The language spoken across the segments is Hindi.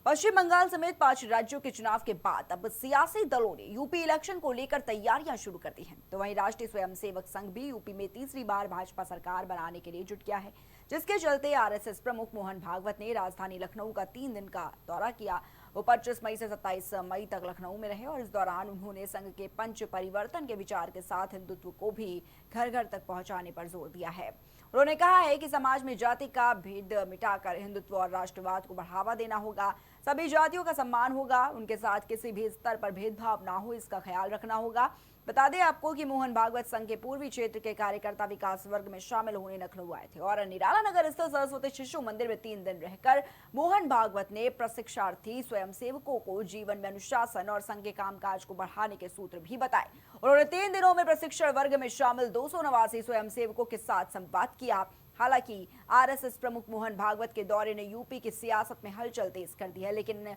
पश्चिम बंगाल समेत 5 राज्यों के चुनाव के बाद अब सियासी दलों ने यूपी इलेक्शन को लेकर तैयारियां शुरू कर दी हैं। तो वहीं राष्ट्रीय स्वयंसेवक संघ भी यूपी में तीसरी बार भाजपा सरकार बनाने के लिए जुट गया है, जिसके चलते आरएसएस प्रमुख मोहन भागवत ने राजधानी लखनऊ का 3 दिन का दौरा किया। वो 25 मई से 27 मई तक लखनऊ में रहे और इस दौरान उन्होंने संघ के पंच परिवर्तन के विचार के साथ हिंदुत्व को भी घर घर तक पहुंचाने पर जोर दिया है। उन्होंने कहा है कि समाज में जाति का भेद मिटाकर हिंदुत्व और राष्ट्रवाद को बढ़ावा देना होगा। सभी जातियों का सम्मान होगा, उनके साथ किसी भी स्तर पर भेदभाव ना हो, इसका ख्याल रखना होगा। बता दें आपको कि मोहन भागवत संघ के पूर्वी क्षेत्र के कार्यकर्ता विकास वर्ग में शामिल होने लखनऊ आए थे और निराला नगर स्थित सरस्वती शिशु मंदिर में 3 दिन रहकर मोहन भागवत ने प्रशिक्षार्थी स्वयंसेवकों को जीवन में अनुशासन और संघ के कामकाज को बढ़ाने के सूत्र भी बताए। उन्होंने 3 दिनों में प्रशिक्षण वर्ग में शामिल 289 स्वयंसेवकों के साथ संवाद किया। हालांकि आरएसएस प्रमुख मोहन भागवत के दौरे ने यूपी की सियासत में हलचल तेज कर दी है, लेकिन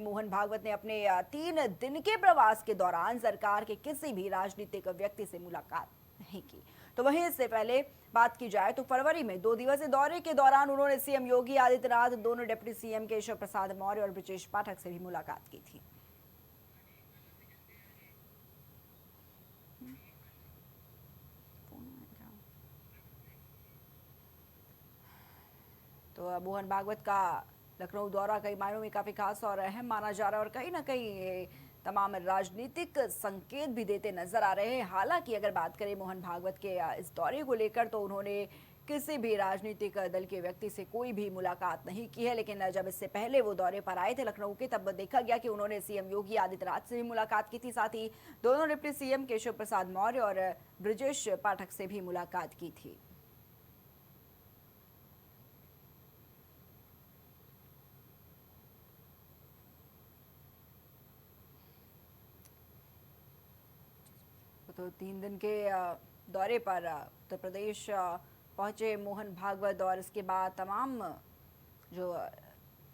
मोहन भागवत ने अपने 3 दिन के प्रवास के दौरान सरकार के किसी भी राजनीतिक व्यक्ति से मुलाकात नहीं की। तो वहीं इससे पहले बात की जाए तो फरवरी में 2 दिवसीय दौरे के दौरान उन्होंने सीएम योगी आदित्यनाथ, दोनों डिप्टी सीएम केशव प्रसाद मौर्य और ब्रजेश पाठक से भी मुलाकात की थी। तो मोहन भागवत का लखनऊ दौरा कई मायनों में काफी खास और अहम माना जा रहा है और कहीं ना कहीं ये तमाम राजनीतिक संकेत भी देते नजर आ रहे हैं। हालांकि अगर बात करें मोहन भागवत के इस दौरे को लेकर तो उन्होंने किसी भी राजनीतिक दल के व्यक्ति से कोई भी मुलाकात नहीं की है, लेकिन जब इससे पहले वो दौरे पर आए थे लखनऊ के, तब देखा गया कि उन्होंने सीएम योगी आदित्यनाथ से भी मुलाकात की थी। साथ ही दोनों डिप्टी सीएम केशव प्रसाद मौर्य और ब्रजेश पाठक से भी मुलाकात की थी। तो 3 दिन के दौरे पर उत्तर प्रदेश पहुंचे मोहन भागवत और इसके बाद तमाम जो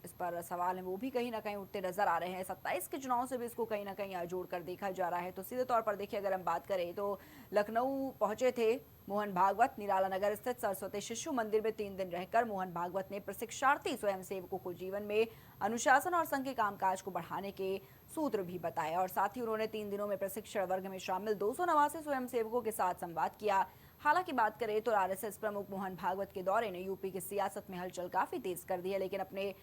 इस पर सवाल हैं वो भी कहीं ना कहीं उठते नजर आ रहे हैं। 27 के चुनाव से भी इसको कहीं ना कहीं जोड़कर देखा जा रहा है। तो सीधे तौर पर देखिए, अगर हम बात करें तो लखनऊ पहुंचे थे मोहन भागवत। निराला नगर स्थित सरस्वती शिशु मंदिर में 3 दिन रहकर मोहन भागवत ने प्रशिक्षार्थी स्वयंसेवकों को जीवन में अनुशासन और संघ के कामकाज को बढ़ाने के सूत्र भी बताए और साथ ही उन्होंने 3 दिनों में प्रशिक्षण वर्ग में शामिल 289 स्वयंसेवकों के साथ संवाद किया। हालांकि बात करें तो आरएसएस प्रमुख मोहन भागवत के दौरे ने यूपी की सियासत में हलचल काफी तेज कर दी है, लेकिन अपने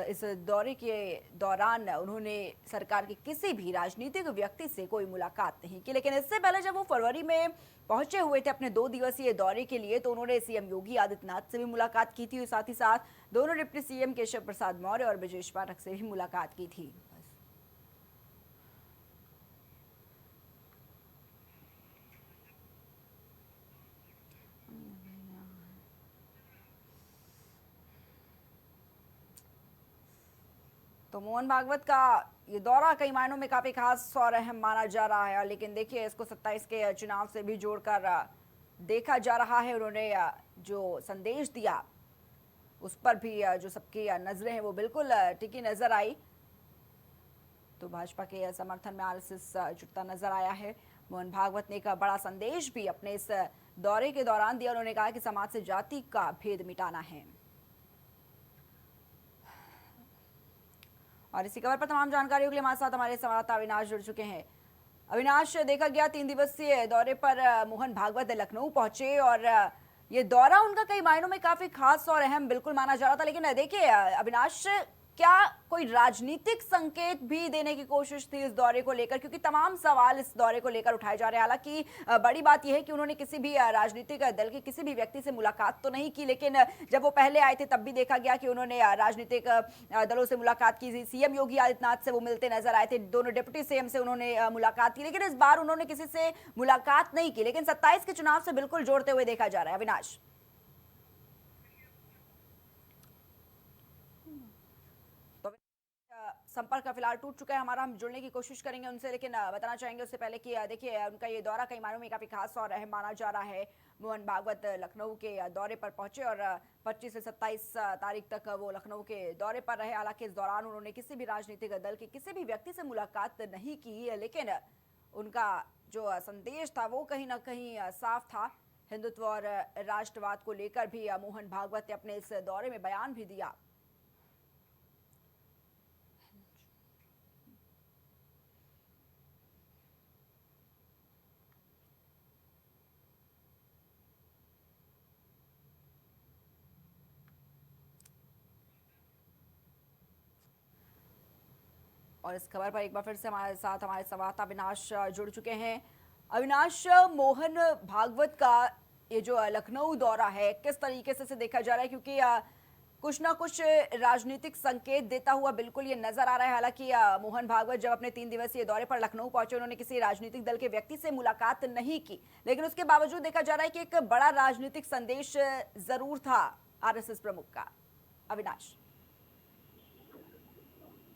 इस दौरे के दौरान उन्होंने सरकार के किसी भी राजनीतिक व्यक्ति से कोई मुलाकात नहीं की। लेकिन इससे पहले जब वो फरवरी में पहुंचे हुए थे अपने 2 दिवसीय दौरे के लिए, तो उन्होंने सीएम योगी आदित्यनाथ से भी मुलाकात की थी। साथ ही साथ दोनों डिप्टी सीएम केशव प्रसाद मौर्य और ब्रजेश पाठक से भी मुलाकात की थी। तो मोहन भागवत का ये दौरा कई मायनों में काफी खास और अहम माना जा रहा है, लेकिन देखिए इसको 27 के चुनाव से भी जोड़कर देखा जा रहा है। उन्होंने जो संदेश दिया उस पर भी जो सबकी नजरें हैं वो बिल्कुल टिकी नजर आई। तो भाजपा के समर्थन में आरएसएस जुटता नजर आया है। मोहन भागवत ने एक बड़ा संदेश भी अपने इस दौरे के दौरान दिया। उन्होंने कहा कि समाज से जाति का भेद मिटाना है। और इसी खबर पर तमाम जानकारियों के लिए हमारे साथ हमारे संवाददाता अविनाश जुड़ चुके हैं। अविनाश, देखा गया 3 दिवसीय दौरे पर मोहन भागवत लखनऊ पहुंचे और ये दौरा उनका कई मायनों में काफी खास और अहम बिल्कुल माना जा रहा था। लेकिन देखिए अविनाश, क्या कोई राजनीतिक संकेत भी देने की कोशिश थी इस दौरे को लेकर, क्योंकि तमाम सवाल इस दौरे को लेकर उठाए जा रहे हैं। हालांकि बड़ी बात यह है कि उन्होंने किसी भी राजनीतिक दल के किसी भी व्यक्ति से मुलाकात तो नहीं की, लेकिन जब वो पहले आए थे तब भी देखा गया कि उन्होंने राजनीतिक दलों से मुलाकात की थी। सीएम योगी आदित्यनाथ से वो मिलते नजर आए थे, दोनों डिप्टी सीएम से उन्होंने मुलाकात की, लेकिन इस बार उन्होंने किसी से मुलाकात नहीं की। लेकिन 27 के चुनाव से बिल्कुल जोड़ते हुए देखा जा रहा है। अविनाश, संपर्क फिलहाल टूट चुका है हमारा, हम जुड़ने की कोशिश करेंगे उनसे, लेकिन बताना चाहेंगे उससे पहले कि देखिए उनका ये दौरा कई मायनों में काफी खास और अहम माना जा रहा है। मोहन भागवत लखनऊ के दौरे पर पहुंचे और 25 से 27 तारीख तक वो लखनऊ के दौरे पर रहे। हालांकि इस दौरान उन्होंने किसी भी राजनीतिक दल के किसी भी व्यक्ति से मुलाकात नहीं की, लेकिन उनका जो संदेश था वो कहीं ना कहीं साफ था। हिंदुत्व और राष्ट्रवाद को लेकर भी मोहन भागवत ने अपने इस दौरे में बयान भी दिया। और इस खबर पर एक बार फिर से हमारे साथ हमारे संवाददाता अविनाश जुड़ चुके हैं। अविनाश, मोहन भागवत का ये जो लखनऊ दौरा है, किस तरीके से देखा जा रहा है? क्योंकि कुछ ना कुछ राजनीतिक संकेत देता हुआ बिल्कुल ये नजर आ रहा है। हालांकि मोहन भागवत जब अपने 3 दिवसीय दौरे पर लखनऊ पहुंचे, उन्होंने किसी राजनीतिक दल के व्यक्ति से मुलाकात नहीं की, लेकिन उसके बावजूद देखा जा रहा है कि एक बड़ा राजनीतिक संदेश जरूर था आरएसएस प्रमुख का। अविनाश।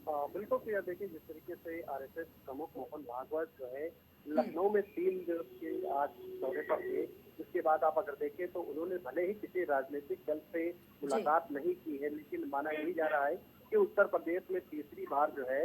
बिल्कुल प्रिया, देखिए जिस तरीके से आरएसएस प्रमुख मोहन भागवत जो है लखनऊ में 3 दिवस के आज दौरे पर थे, जिसके बाद आप अगर देखें तो उन्होंने भले ही किसी राजनीतिक दल से मुलाकात नहीं की है, लेकिन माना यही जा रहा है कि उत्तर प्रदेश में तीसरी बार जो है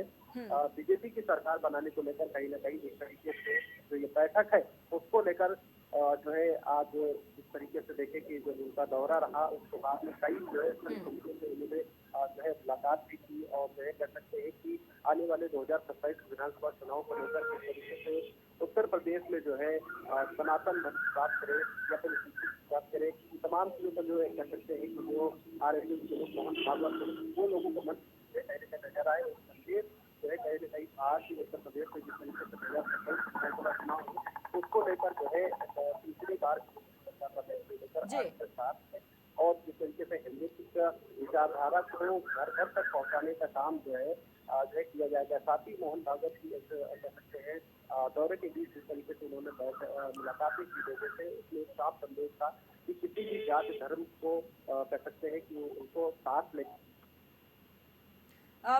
बीजेपी की सरकार बनाने को लेकर कहीं ना कहीं इस तरीके से जो ये बैठक है उसको लेकर जो है आज जिस तरीके से देखे कि जो उनका दौरा रहा उसके बाद में कई जो है उन्होंने जो है मुलाकात भी की और जो है कह सकते हैं कि आने वाले 2027 विधानसभा चुनाव को लेकर किस तरीके से उत्तर प्रदेश में जो है सनातन धर्म की बात करें या फिर बात करें, तमाम चीजों पर जो है कह सकते हैं कि जो आरएसएस के मोहन भागवत वो लोगों को मन कहने का नजर आए। संदेश जो है कहीं ना कहीं आज उत्तर प्रदेश में जिस तरीके से विधानसभा चुनाव उसको लेकर जो है तीसरी बार लेकर साथ है और जिस तरीके से हिंदुत्व विचारधारा को घर घर तक पहुंचाने का काम जो है किया जाएगा। साथ ही मोहन भागवत की कह सकते हैं दौरे के बीच जिस तरीके से उन्होंने मुलाकातें की, वजह से उसमें एक साफ संदेश था कि किसी भी जाति धर्म को कह सकते हैं कि उनको साथ ले।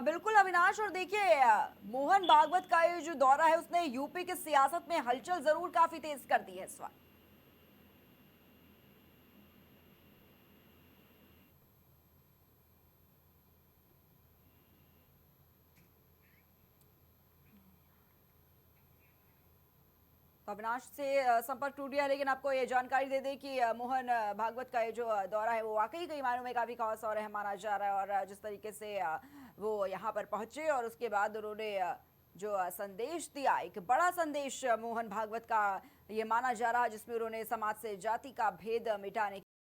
बिल्कुल अविनाश, और देखिए मोहन भागवत का ये जो दौरा है उसने यूपी की सियासत में हलचल जरूर काफी तेज कर दी है इस वक्त। अविनाश से संपर्क टूट गया, लेकिन आपको ये जानकारी दे दें कि मोहन भागवत का ये जो दौरा है वो वाकई कई मायनों में काफी खास और अहम माना जा रहा है। और जिस तरीके से वो यहाँ पर पहुंचे और उसके बाद उन्होंने जो संदेश दिया, एक बड़ा संदेश मोहन भागवत का ये माना जा रहा है, जिसमें उन्होंने समाज से जाति का भेद मिटाने